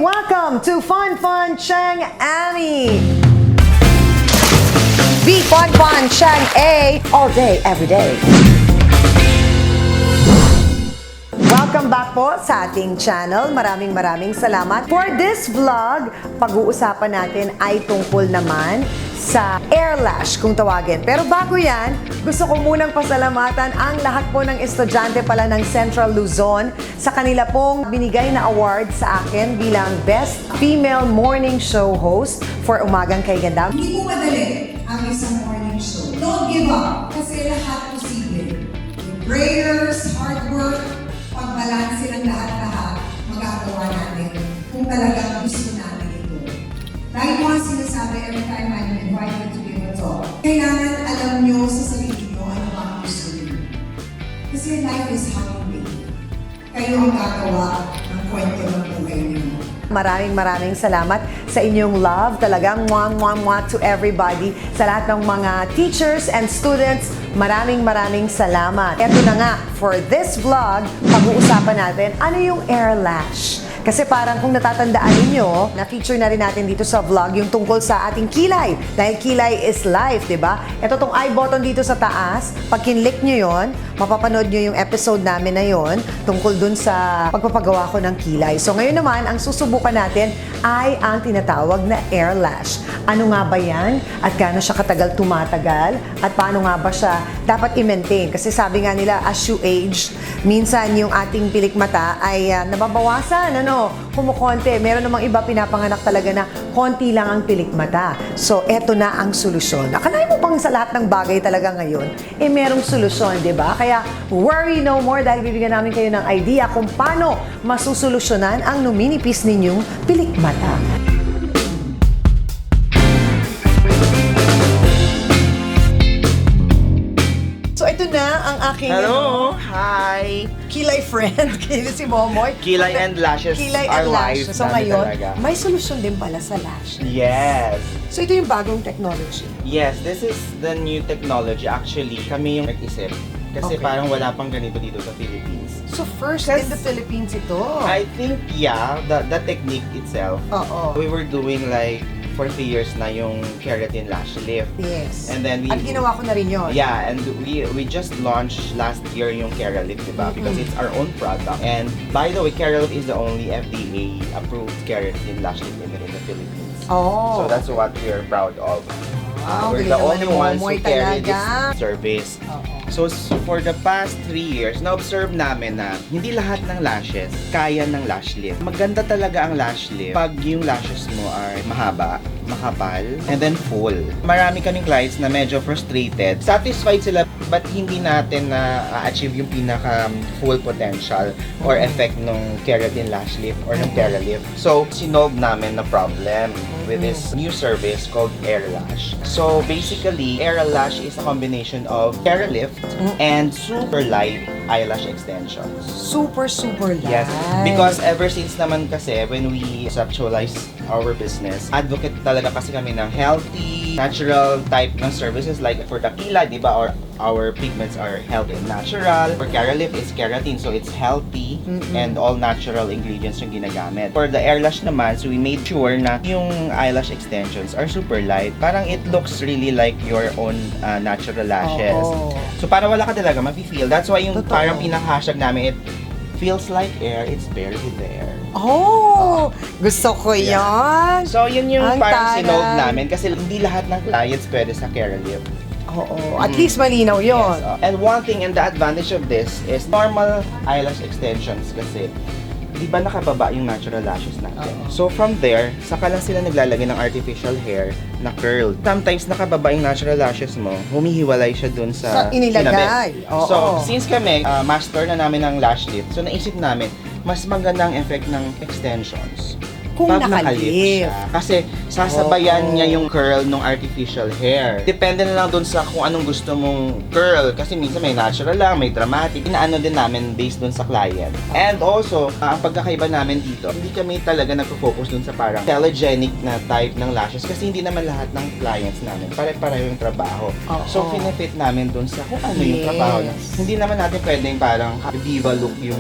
Welcome to Fun Fun Chang Annie! Be Fun Fun Chang A all day, every day. Welcome back po sa ating channel. Maraming salamat. For this vlog, pag-uusapan natin ay tungkol naman sa AirLash kung tawagin. Pero bago yan, gusto ko munang pasalamatan ang lahat po ng estudyante pala ng Central Luzon sa kanila pong binigay na award sa akin bilang Best Female Morning Show Host for Umagang Kay Ganda. Hindi mo madali ang isang morning show. Don't give up kasi lahat posible. Yung prayers, hard work, pagbalansin ng lahat-lahat, magagawa natin kung talagang gusto natin ito. Dahil mo ang sinasabi every time I'm invited to give a talk, kailangan alam nyo sa sarili nyo ano ba ang gusto nyo. Kasi life is how you live. Kayo ang gagawa ng kwento ng buhay nyo. Maraming salamat sa inyong love. Talagang mwah to everybody. Sa lahat ng mga teachers and students, maraming salamat. Ito na nga, for this vlog, pag-uusapan natin, ano yung AirLash? Kasi parang kung natatandaan ninyo, na-feature na rin natin dito sa vlog yung tungkol sa ating kilay. Dahil kilay is life, di ba? Ito tong I button dito sa taas. Pag kinlik nyo yon, mapapanood nyo yung episode namin na yon tungkol dun sa pagpapagawa ko ng kilay. So ngayon naman, ang susubukan natin ay ang tinatawag na AirLash. Ano nga ba yan? At gaano siya katagal tumatagal? At paano nga ba siya dapat i-maintain? Kasi sabi nga nila, as you age, minsan yung ating pilik mata ay nababawasan, kumukonti. Meron namang iba pinapanganak talaga na konti lang ang pilik mata. So, eto na ang solusyon. Akalain mo bang sa lahat ng bagay talaga ngayon, merong solusyon, di ba? Kaya, worry no more dahil bibigyan namin kayo ng idea kung paano masusolusyonan ang numinipis ninyong pilik mata. So, ito na ang aking Hello! Hi! kilay friend, si Momoy. Kilay and lashes Kilay are and lashes. life So namin ngayon, talaga. may solusyon din pala sa lashes. Yes! So ito yung bagong technology. Yes, this is the new technology. Actually, kami yung nag-isip. Kasi Okay. parang wala pang ganito dito sa Philippines. So first Kasi- in the Philippines ito. I think, yeah, the technique itself. Oo. We were doing like, for 3 years na yung keratin lash lift. Yes. And then we... At ginawa ko na rin yun. Yeah, and we just launched last year yung Keralift, diba? Because it's our own product. And by the way, Keralift is the only FDA approved keratin lash lift in the Philippines. Oh. So that's what we're proud of. Wow, We're galing the naman only ng ones who Momoy carry talaga. this service. Oo. So for the past 3 years, na-observe namin na hindi lahat ng lashes kaya ng lash lift. Maganda talaga ang lash lift pag yung lashes mo ay mahaba, makapal, and then full. Marami kaming clients na medyo frustrated. Satisfied sila but hindi natin na-achieve yung pinaka full potential or effect ng keratin lash lift or ng Keralift. So, sinolve namin na problem with this new service called AirLash. So, basically, AirLash is a combination of Keralift and super light eyelash extensions. Super light. Yes, because ever since naman kasi when we conceptualize our business, advocate talaga kasi kami ng healthy, natural type ng services like for the kilay, di ba? Or our pigments are healthy and natural. For Keralift, it's keratin, so it's healthy and all natural ingredients yung ginagamit. For the AirLash naman, so we made sure na yung eyelash extensions are super light. Parang it looks really like your own natural lashes. Oo. So para wala ka talaga mafe-feel. That's why yung Totoo. parang pinaka-hashtag namin, it feels like air, it's barely there. Oh, gusto ko yan. So yun yung Ang parang taray. sinolve namin kasi hindi lahat ng clients pwede sa Keralift. Oo. At least malinaw yun. Yes, and one thing and the advantage of this is normal eyelash extensions kasi di ba nakababa yung natural lashes natin. Oo. So from there, saka lang sila naglalagay ng artificial hair na curled. Sometimes nakababa yung natural lashes mo, humihiwalay siya dun Sa sa inilagay. sinabi. Oo. So since kami, master na namin ng lash lift, so naisip namin, mas maganda ang effect ng extensions. Kung Pag nakalift. siya. Kasi sasabayan Oo. niya yung curl ng artificial hair. Depende na lang dun sa kung anong gusto mong curl. Kasi minsan may natural lang, may dramatic. Inaano din namin based dun sa client. And also, ang pagkakaiba namin dito, hindi kami talaga nagpo-focus dun sa parang telegenic na type ng lashes. Kasi hindi naman lahat ng clients namin pare-pareho yung trabaho. Oo. So, pinefit namin dun sa kung ano yung trabaho. Yes. Hindi naman natin pwedeng parang diva look yung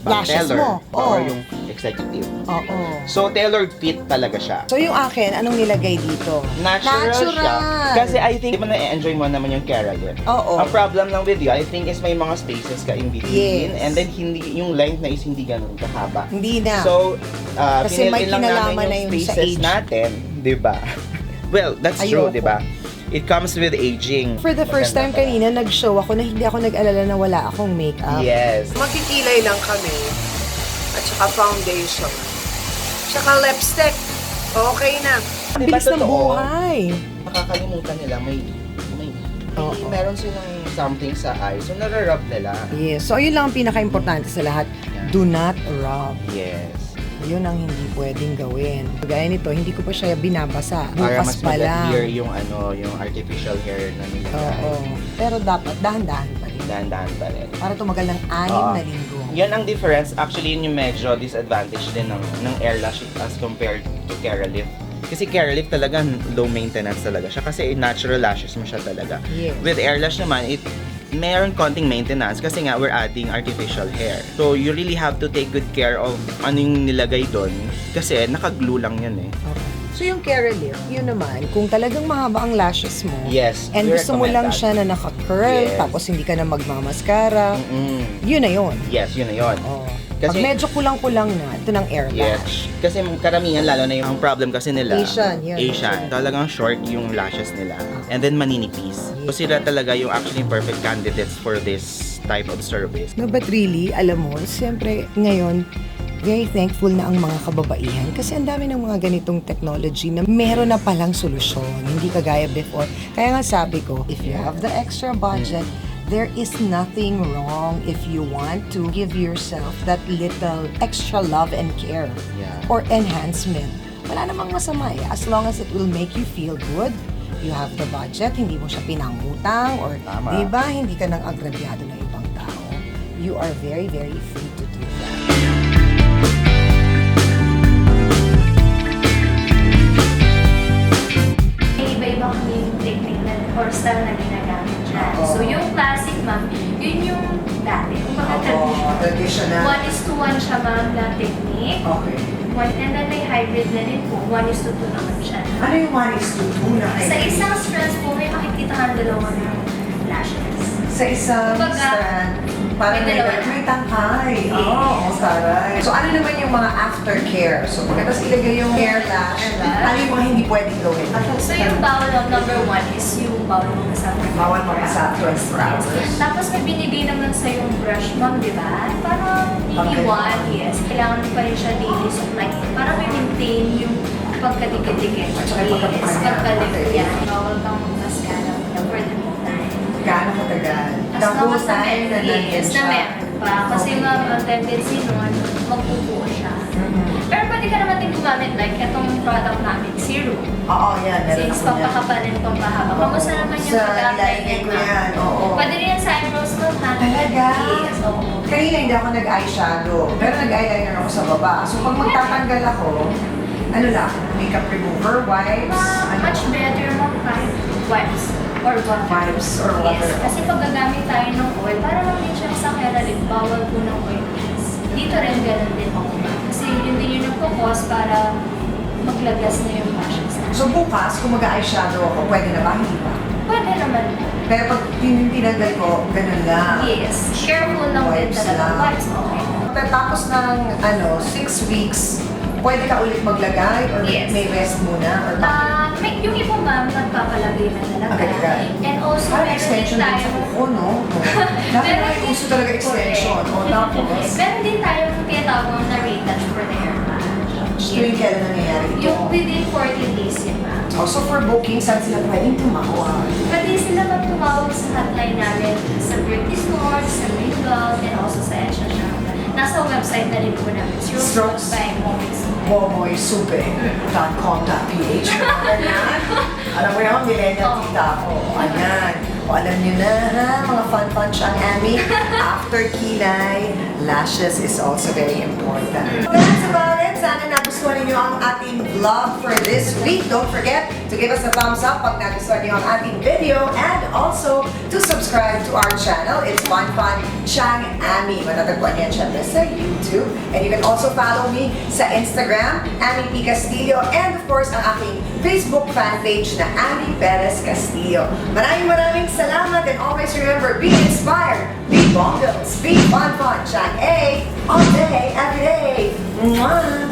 lashes teller mo. or Oo. yung executive. Oo. So, tailored fit talaga siya. So yung akin, anong nilagay dito? Natural siya. Kasi I think, di ba na-enjoy mo naman yung Keralit? Oo. Ang problem lang with you, I think, is may mga spaces ka in between. Yes. And then, hindi yung length na is hindi ganun kahaba. Hindi na. So, Kasi may pinil-in lang kinalaman namin na yung yun sa spaces age. natin, di ba? Well, that's true, Ayoko. di ba? It comes with aging. For the first time Maganda pala. kanina, nag-show ako na hindi ako nag-alala na wala akong makeup. Yes. Magkikilay lang kami. At saka foundation. Tsaka lipstick. Okay na. Ang Diba bilis ng totoo? buhay. Nakakalimutan nila, may Oo. meron silang something sa eyes. So, nare-rub nila. Yes. So, ayun lang ang pinaka-importante sa lahat. Yeah. Do not rub. Yes. Yun ang hindi pwedeng gawin. Gaya nito, hindi ko pa siya binabasa. Para Bukas mas pa lang. mag-adhere yung yung artificial hair na nilagay. Oo. Pero dapat dahan-dahan pa rin. Dahan-dahan pa rin. Para tumagal ng 6 Oo. na linggo. Yan ang difference. Actually, yun yung medyo disadvantage din ng air lash as compared to Keralift. Kasi Keralift talaga low maintenance talaga siya kasi natural lashes mo siya talaga. Yes. With air lash naman, meron konting maintenance kasi nga we're adding artificial hair. So you really have to take good care of ano yung nilagay doon kasi naka-glue lang yan eh. Okay. So yung Keralift, yun naman, kung talagang mahaba ang lashes mo, Yes, and we gusto mo recommend lang that. siya na naka-curl, Yes. tapos hindi ka na magmamaskara, yun na yun. Yes, yun na yun. Oh. Kasi- Pag medyo kulang-kulang na, ito ng air lash. Yes. Kasi karamihan, lalo na yung problem kasi nila. Asian, yun. Asian. Talagang short yung lashes nila. And then maninipis. So sila talaga yung actually perfect candidates for this type of service. No, but really, alam mo, siyempre ngayon, very thankful na ang mga kababaihan kasi ang dami ng mga ganitong technology na meron na palang solusyon, hindi kagaya before. Kaya nga sabi ko, if you have the extra budget, there is nothing wrong if you want to give yourself that little extra love and care Yeah. or enhancement. Wala namang masama eh. As long as it will make you feel good, you have the budget, hindi mo siya pinangutang or Tama. di ba, hindi ka nang agrabyado ng ibang tao. You are very, very free to do that. May iba-iba kami yung technique na or style na ginagamit dyan. Oo. So, yung classic, ma'am, yun yung dati. Kung baka traditional. traditional. 1:1 siya, ma'am, na technique. Okay. And then may hybrid na rin po. 1:2 naman siya. Ano yung 1:2 na Sa isang strands po, may makikita kang dalawang lashes. Sa isang Kumbaga, strand, parang may dalawa. may tangkay. Yes. Oo, taray. So, ano naman yung mga aftercare? So, pagkatapos ilagay yung hair lash, Hair lash. ano yung mga hindi pwedeng gawin? So, yung bawal of number 1 is yung bawal mo sa Bawal magpasa 24 hours. Tapos may binigay naman sa yung brush, ma'am, di ba? Parang iiwan, yes. Kailangan mo pa rin siya daily. So, like, parang may maintain yung pagkadikit-dikit. At saka yung Yes, pagkakanya. pagkalit Okay. yan. Bawal kang magmascara for the whole time. Gaano katagal? As The long whole as na time na meron, nandyan yes, na siya. meron pa. Kasi Okay. ma'am, ang tendency nun, magpupuo siya. Mhm. Pero pwede ka naman din gumamit like itong product namin, Serum. Oo, yan. Meron Since ako yan. pampakapalan itong pahaba. Kamusta naman yung Sa pag-apply ilalagay ko ma'am? yan, oo. Pwede rin yan sa eyebrows mo, ha? Talaga? Yes, oo. Kanina hindi ako nag-eyeshadow, pero nag-eyeliner ako sa baba. So pag magtatanggal ako, ano lang, makeup remover, wipes, Much better mo kahit wipes or water. Wipes or water. Yes, kasi pag gagamit tayo ng oil, para lang din siya sa Keralip, bawal po ng oil please. Dito rin ganun din ako. Kasi yun din yung nagpo-cause para maglagas na yung lashes. So bukas, kung mag-eyeshadow ako, pwede na ba? Hindi ba? Pwede naman. Pero pag tinanggal ko, ganun lang. Yes, careful lang din Wipes talaga. lang. Wipes, okay. Tapos ng 6 weeks, pwede ka ulit maglagay or Yes. may rest muna or bakit? Yung iba ma'am, nagpapalagay na talaga. Agad-agad. And also, Parang meron din extension din sa tayo. kuko, no? Dati Meron na may din- uso talaga extension. O tapos, Meron din tayong tinatawag na retouch for the hair mask. tuwing kailan nangyayari ito? Yung within 14 days yun, ma'am. Also for booking, saan sila pwedeng tumawag? Pwede sila magtumawag sa hotline namin sa British North, sa Bengal, and also sa Asia Shanghai. Nasa website na rin po namin, Strokes. by Moments. boboysube.com.ph Ganyan. Alam mo naman, millennial Oo. tita ako. Ayan. O alam nyo na ha, mga fun siyang Amy. After kilay, lashes is also very important. That's about it. Sana nagustuhan ninyo ang ating vlog for this week. Don't forget to give us a thumbs up pag nagustuhan niyo ang ating video and also to subscribe to our channel. It's Fun Chang Ami. Matatagpuan niyan syempre sa YouTube. And you can also follow me sa Instagram, Ami P. Castillo, and of course ang aking Facebook fan page na Ami Perez Castillo. Maraming salamat and always remember, be inspired, be bongos, be fun, Chang A, all day, every day. Mwah!